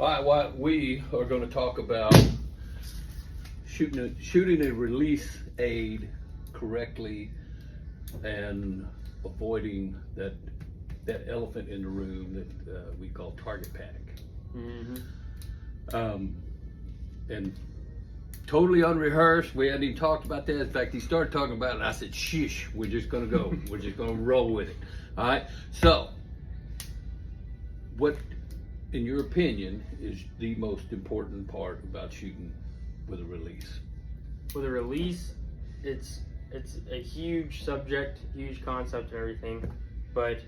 All right, what we are going to talk about shooting a release aid correctly and avoiding that elephant in the room that we call target panic. Mm-hmm. And totally unrehearsed. We hadn't even talked about that. In fact, he started talking about it, and I said, "Shish, we're just going to go. We're just going to roll with it." All right. So, what, in your opinion, is the most important part about shooting with a release? With a release, it's a huge subject, huge concept and everything, but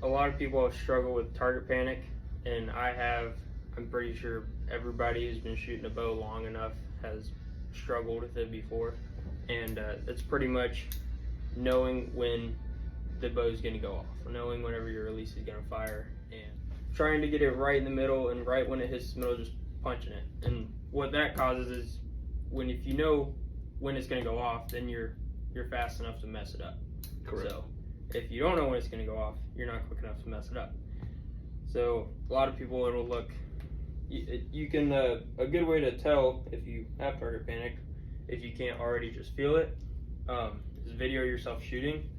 a lot of people struggle with target panic, and I'm pretty sure everybody who's been shooting a bow long enough has struggled with it before, and it's pretty much knowing when the bow's going to go off, knowing whenever your release is going to fire, and trying to get it right in the middle, and right when it hits the middle, just punching it. And what that causes is, if you know when it's going to go off, then you're fast enough to mess it up. Correct. So if you don't know when it's going to go off, you're not quick enough to mess it up. So a lot of people, it'll look, you can, a good way to tell if you have target panic, if you can't already just feel it, is video yourself shooting.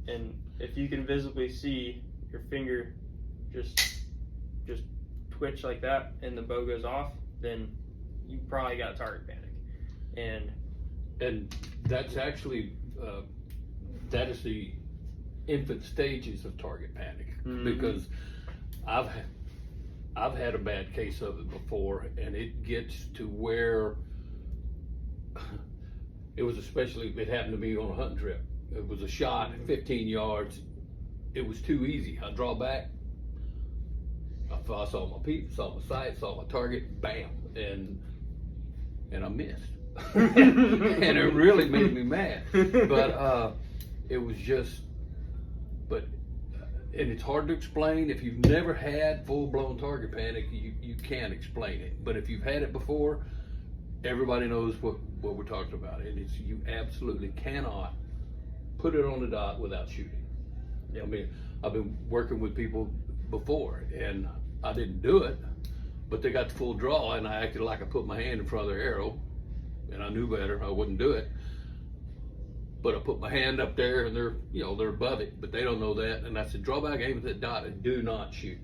And if you can visibly see your finger just twitch like that and the bow goes off, then you probably got target panic. And that's actually, that is the infant stages of target panic. Mm-hmm. Because I've had a bad case of it before, and it gets to where it happened to me on a hunting trip. It was a shot at 15 yards. It was too easy. I draw back. I saw my peep, saw my sight, saw my target, bam, and I missed. And it really made me mad. But it was just, and it's hard to explain. If you've never had full-blown target panic, you can't explain it. But if you've had it before, everybody knows what we're talking about. And it's, you absolutely cannot put it on the dot without shooting. Yep. I mean, I've been working with people before, and I didn't do it, but they got the full draw, and I acted like I put my hand in front of their arrow, and I knew better. I wouldn't do it. But I put my hand up there, and they're above it, but they don't know that. And I said, draw back, aim at that dot, and do not shoot.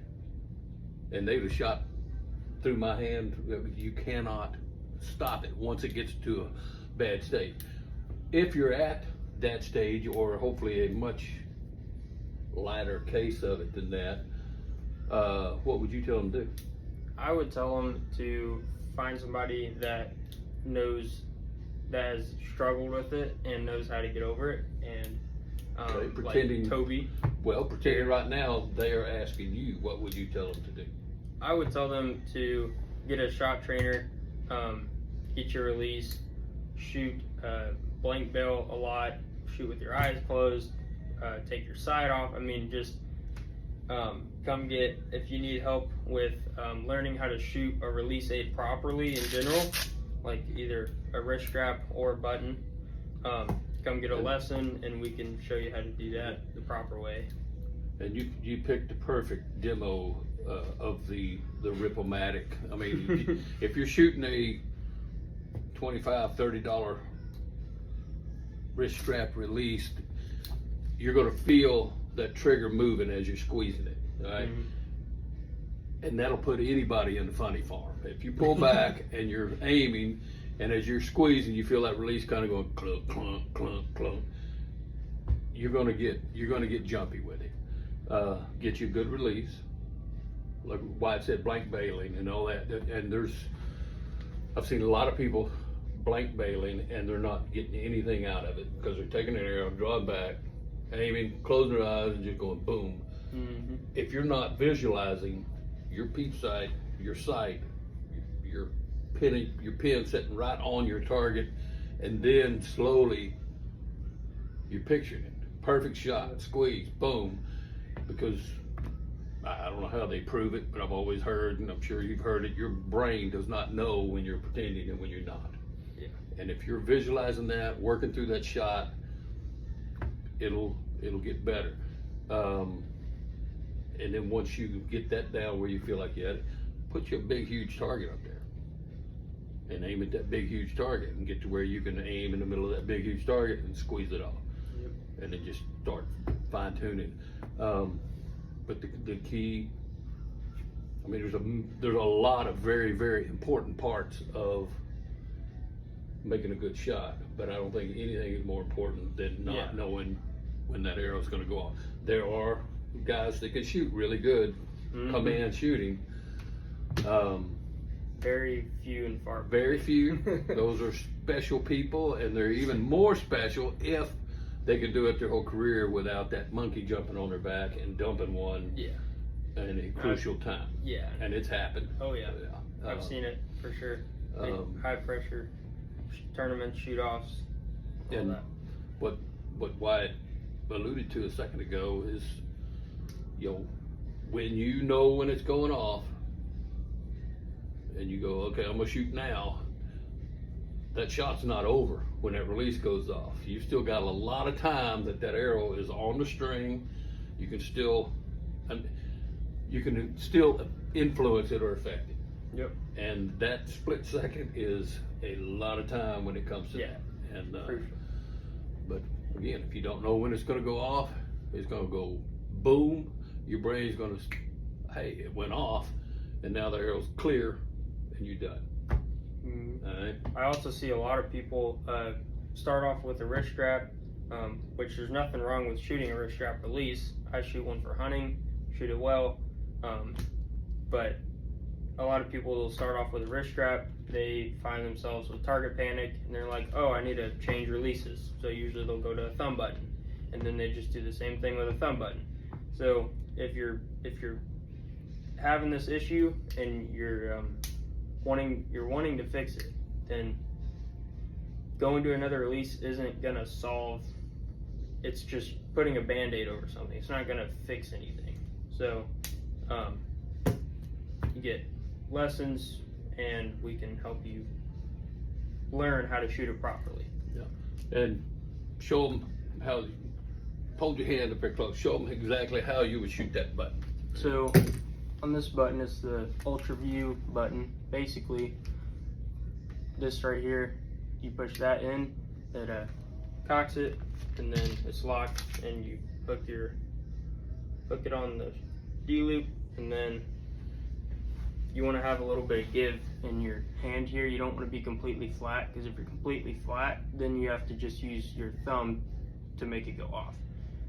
And they would have shot through my hand. You cannot stop it once it gets to a bad state. If you're at that stage, or hopefully a much lighter case of it than that, what would you tell them to do? I would tell them to find somebody that has struggled with it and knows how to get over it. And pretending, like Toby. Well, pretending right now they are asking you, what would you tell them to do? I would tell them to get a shot trainer, get your release, shoot blank bail a lot, shoot with your eyes closed, take your sight off. I mean, just come get, if you need help with learning how to shoot a release aid properly in general, like either a wrist strap or a button, come get a lesson, and we can show you how to do that the proper way. And you picked the perfect demo of the Ripple-matic. I mean, if you're shooting a $25, $30 wrist strap release, you're going to feel that trigger moving as you're squeezing it, right? Mm-hmm. And that'll put anybody in the funny farm. If you pull back and you're aiming, and as you're squeezing, you feel that release kind of going clunk, clunk, clunk, clunk. You're gonna get jumpy with it. Get you a good release, like Wyatt said, blank bailing and all that. And I've seen a lot of people blank bailing, and they're not getting anything out of it because they're taking an arrow, drawing back, aiming, closing their eyes, and just going boom. Mm-hmm. If you're not visualizing your peep sight, your sight, your pin sitting right on your target, and then slowly you're picturing it. Perfect shot, squeeze, boom. Because I don't know how they prove it, but I've always heard, and I'm sure you've heard it, your brain does not know when you're pretending and when you're not. Yeah. And if you're visualizing that, working through that shot, it'll get better. And then once you get that down where you feel like you had it, put you a big, huge target up there. And aim at that big, huge target and get to where you can aim in the middle of that big, huge target and squeeze it off. Yep. And then just start fine tuning. But the key, I mean, there's a lot of very, very important parts of making a good shot, but I don't think anything is more important than not knowing when that arrow is going to go off. There are guys that can shoot really good, come in shooting. Very few and far. Very few. Those are special people, and they're even more special if they can do it their whole career without that monkey jumping on their back and dumping one in a crucial time. Yeah. And it's happened. Oh yeah. I've seen it for sure. High pressure tournaments, shoot-offs, all and that. What Wyatt alluded to a second ago is, when you know when it's going off, and you go, okay, I'm gonna shoot now. That shot's not over when that release goes off. You've still got a lot of time that arrow is on the string. You can still influence it or affect it. Yep. And that split second is a lot of time when it comes to that. And crucial. But again, if you don't know when it's going to go off, it's going to go boom. Your brain's going to, hey, it went off, and now the arrow's clear, and you're done. All right. I also see a lot of people start off with a wrist strap, which there's nothing wrong with shooting a wrist strap release. I shoot one for hunting, shoot it well, but a lot of people will start off with a wrist strap. They find themselves with target panic, and they're like, oh, I need to change releases. So usually they'll go to a thumb button, and then they just do the same thing with a thumb button. So if you're having this issue and you're wanting to fix it, then going to another release isn't gonna solve. It's just putting a band-aid over something. It's not gonna fix anything. So you get lessons, and we can help you learn how to shoot it properly. Yeah. And show them how. Hold your hand up there close. Show them exactly how you would shoot that button. So on this button, it's the ultra view button. Basically, this right here, you push that in, it cocks it, and then it's locked, and you hook it on the D loop, and then you want to have a little bit of give in your hand here. You don't want to be completely flat, because if you're completely flat, then you have to just use your thumb to make it go off.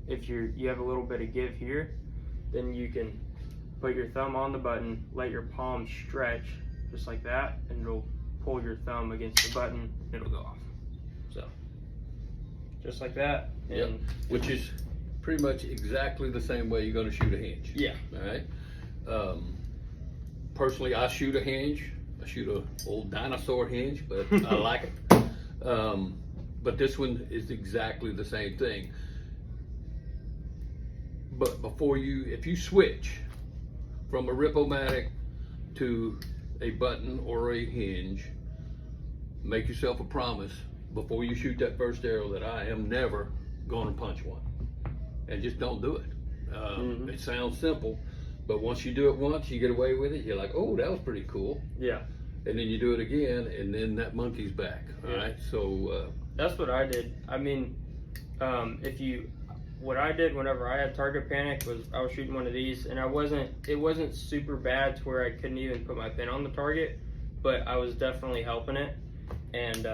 If you have a little bit of give here, then you can put your thumb on the button, let your palm stretch just like that, and it'll pull your thumb against the button, and it'll go off. So just like that. And which is pretty much exactly the same way you're going to shoot a hinge. Yeah. All right. Personally, I shoot a hinge. I shoot an old dinosaur hinge, but I like it. But this one is exactly the same thing. But if you switch from a Rip-O-Matic to a button or a hinge, make yourself a promise before you shoot that first arrow that I am never going to punch one. And just don't do it. It sounds simple, but once you do it once, you get away with it. You're like, oh, that was pretty cool. Yeah. And then you do it again, and then that monkey's back. All right. So that's what I did. I mean, what I did whenever I had target panic was I was shooting one of these, and it wasn't super bad to where I couldn't even put my pin on the target, but I was definitely helping it. And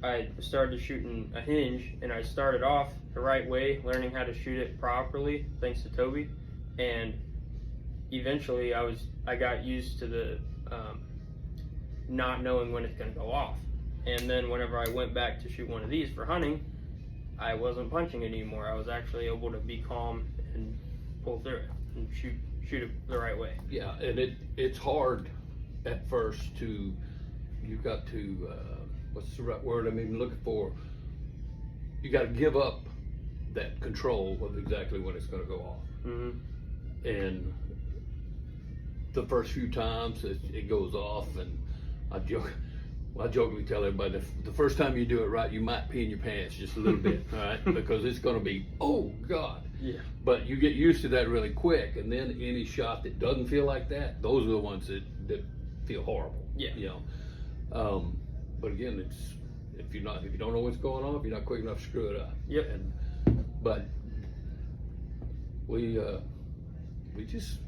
I started shooting a hinge, and I started off the right way, learning how to shoot it properly, thanks to Toby. And eventually I got used to the not knowing when it's going to go off. And then whenever I went back to shoot one of these for hunting, I wasn't punching it anymore. I was actually able to be calm and pull through it and shoot it the right way. Yeah, and it's hard at first you've got to, what's the right word I'm even looking for? You got to give up that control of exactly when it's going to go off. And the first few times it goes off, and I joke, Well, I jokingly tell everybody the first time you do it right, you might pee in your pants just a little bit, all right? Because it's going to be, oh God. Yeah. But you get used to that really quick, and then any shot that doesn't feel like that, those are the ones that feel horrible. Yeah. You know. But again, it's if you don't know what's going on, if you're not quick enough to screw it up. Yep. But we just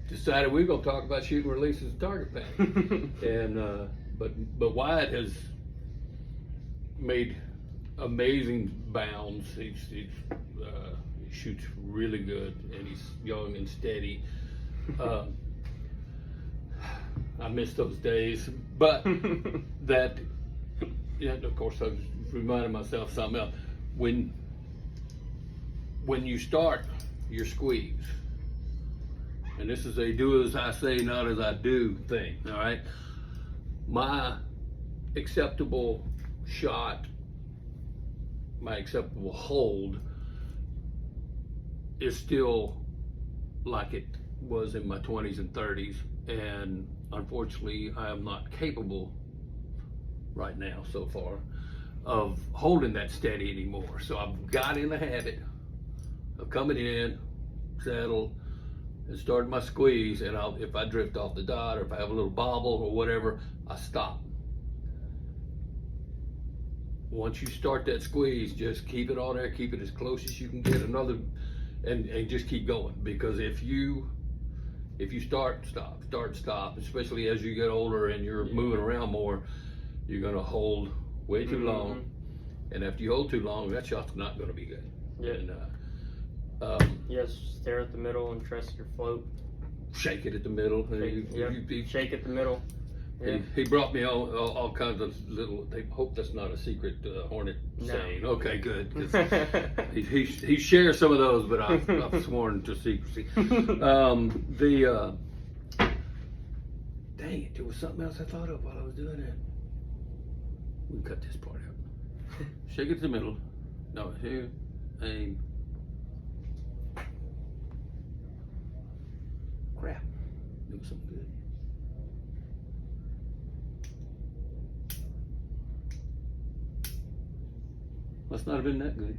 decided we were going to talk about shooting releases of target panic. And but Wyatt has made amazing bounds. He shoots really good, and he's young and steady. I miss those days, but that, yeah, of course, I was reminding myself of something else. When you start your squeeze, and this is a do as I say, not as I do thing, all right? My acceptable shot, my acceptable hold is still like it was in my 20s and 30s, and unfortunately I am not capable right now so far of holding that steady anymore. So I've got in the habit of coming in, settle, and start my squeeze, and if I drift off the dot or if I have a little bobble or whatever, I stop. Once you start that squeeze, just keep it on there, keep it as close as you can get, and just keep going. Because if you start, stop, especially as you get older and you're moving around more, you're gonna hold way too long, and after you hold too long, that shot's not gonna be good. Yeah. And, yes, stare at the middle and trust your float. shake it at the middle. Shake at the middle. Yeah. He brought me all kinds of little. They hope that's not a secret Hornet saying. Okay, good. 'Cause he shares some of those, but I've sworn to secrecy. Dang it! There was something else I thought of while I was doing it. We can cut this part out. Shake it to the middle. No, here, aim. Crap. Do something good. Must not have been that good.